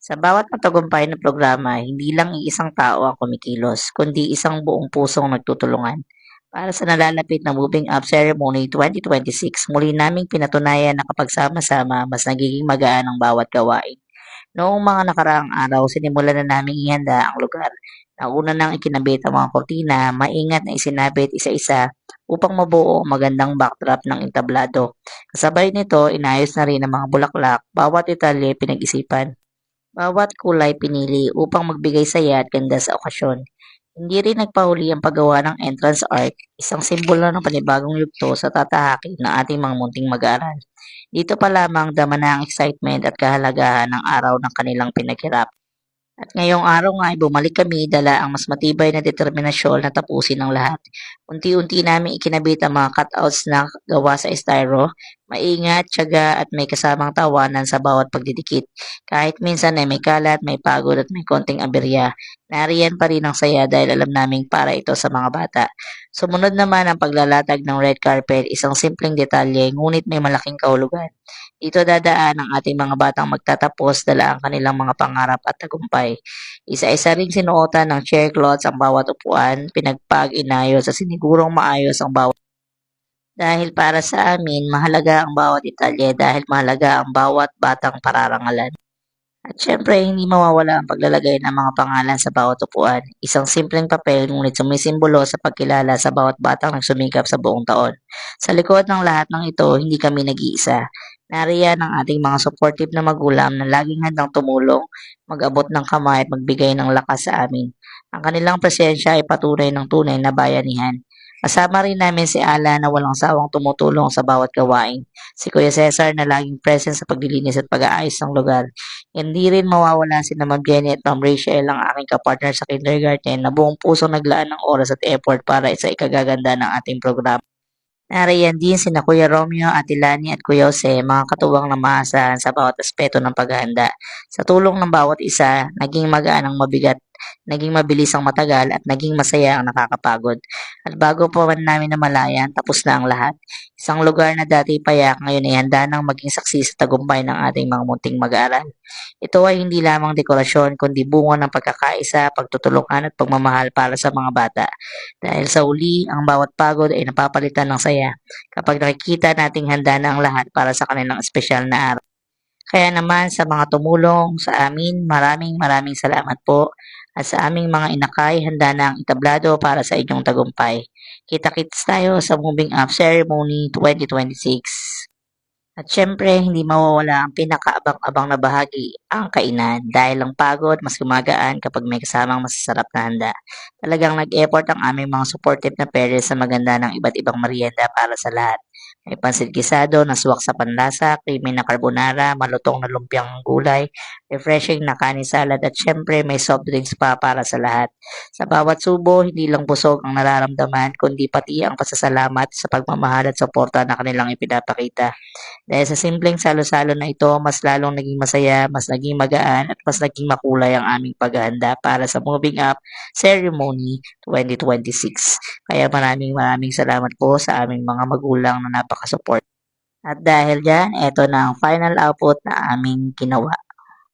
Sa bawat matagumpay na programa, hindi lang iisang tao ang kumikilos, kundi isang buong pusong nagtutulungan. Para sa nalalapit na Moving Up Ceremony 2026, muli naming pinatunayan na kapag sama-sama, mas nagiging magaan ang bawat gawain. Noong mga nakaraang araw, sinimulan na naming ihanda ang lugar. Nauna nang ikinabit ang mga kortina, maingat na isinabit isa-isa upang mabuo ang magandang backdrop ng entablado. Kasabay nito, inayos na rin ang mga bulaklak, bawat detalye pinag-isipan. Bawat kulay pinili upang magbigay saya at ganda sa okasyon. Hindi rin nagpahuli ang paggawa ng entrance arc, isang simbolo ng panibagong yugto sa tatahakin ng ating mga munting mag-aaral. Dito pa lamang dama na ang excitement at kahalagahan ng araw ng kanilang pinaghirap. At ngayong araw nga ay bumalik kami dala ang mas matibay na determinasyon na tapusin ang lahat. Unti-unti namin ikinabit ang mga cutouts na gawa sa styro, maingat, tiyaga at may kasamang tawanan sa bawat pagdidikit. Kahit minsan ay may kalat, may pagod at may konting aberya, nariyan pa rin ang saya dahil alam naming para ito sa mga bata. Sumunod naman ang paglalatag ng red carpet, isang simpleng detalye ngunit may malaking kahulugan. Dito dadaan ang ating mga batang magtatapos dala ang kanilang mga pangarap at tagumpay. Isa-isa ring sinuotan ng chair cloths ang bawat upuan, pinagpag-inayos at sinigurong maayos ang bawat dahil para sa amin, mahalaga ang bawat detalye dahil mahalaga ang bawat batang pararangalan. At syempre, hindi mawawala ang paglalagay ng mga pangalan sa bawat upuan. Isang simpleng papel ngunit sumisimbolo sa pagkilala sa bawat batang nagsumikap sa buong taon. Sa likod ng lahat ng ito, hindi kami nag-iisa. Nariyan ang ating mga supportive na magulang na laging handang tumulong, mag-abot ng kamay at magbigay ng lakas sa amin. Ang kanilang presensya ay patunay ng tunay na bayanihan. Kasama rin namin si Ala na walang sawang tumutulong sa bawat gawain. Si Kuya Cesar na laging present sa paglilinis at pag-aayos ng lugar. Hindi rin mawawala sina Ma'am Jenny at Ma'am Rachel ang aking kapartner sa kindergarten na buong puso naglaan ng oras at effort para sa ikagaganda ng ating programa. Nariyan din sina Kuya Romeo, Ate Lani at Kuya Jose, mga katuwang na maasahan sa bawat aspeto ng paghahanda. Sa tulong ng bawat isa, naging magaan ang mabigat, naging mabilis ang matagal at naging masaya ang nakakapagod. At bago pa man namin namalayan, tapos na ang lahat. Isang lugar na dati payak ngayon ay handa nang maging saksi sa tagumpay ng ating mga munting mag-aaral. Ito ay hindi lamang dekorasyon kundi bunga ng pagkakaisa, pagtutulungan at pagmamahal para sa mga bata. Dahil sa uli, ang bawat pagod ay napapalitan ng saya kapag nakikita nating handa na ang lahat para sa kanilang espesyal na araw. Kaya naman sa mga tumulong sa amin, maraming maraming salamat po. At sa aming mga inakay, handa na ang itablado para sa inyong tagumpay. Kita-kits tayo sa Moving Up Ceremony 2026. At syempre, hindi mawawala ang pinakaabang-abang na bahagi, ang kainan. Dahil ang pagod, mas gumagaan kapag may kasamang masasarap na handa. Talagang nag-effort ang aming mga supportive na parents sa maganda ng iba't ibang merienda para sa lahat. May pansit gisado na suwak sa panlasa, creamy na carbonara, malutong na lumpiang gulay, refreshing na kanin salad at syempre may soft drinks pa para sa lahat. Sa bawat subo, hindi lang busog ang nararamdaman, kundi pati ang pasasalamat sa pagmamahal at suporta na kanilang ipinapakita. Dahil sa simpleng salo-salo na ito, mas lalong naging masaya, mas naging magaan at mas naging makulay ang aming paghahanda para sa Moving Up Ceremony 2026. Kaya maraming maraming salamat po sa aming mga magulang na napaka-support. At dahil dyan, eto na ang final output na aming ginawa.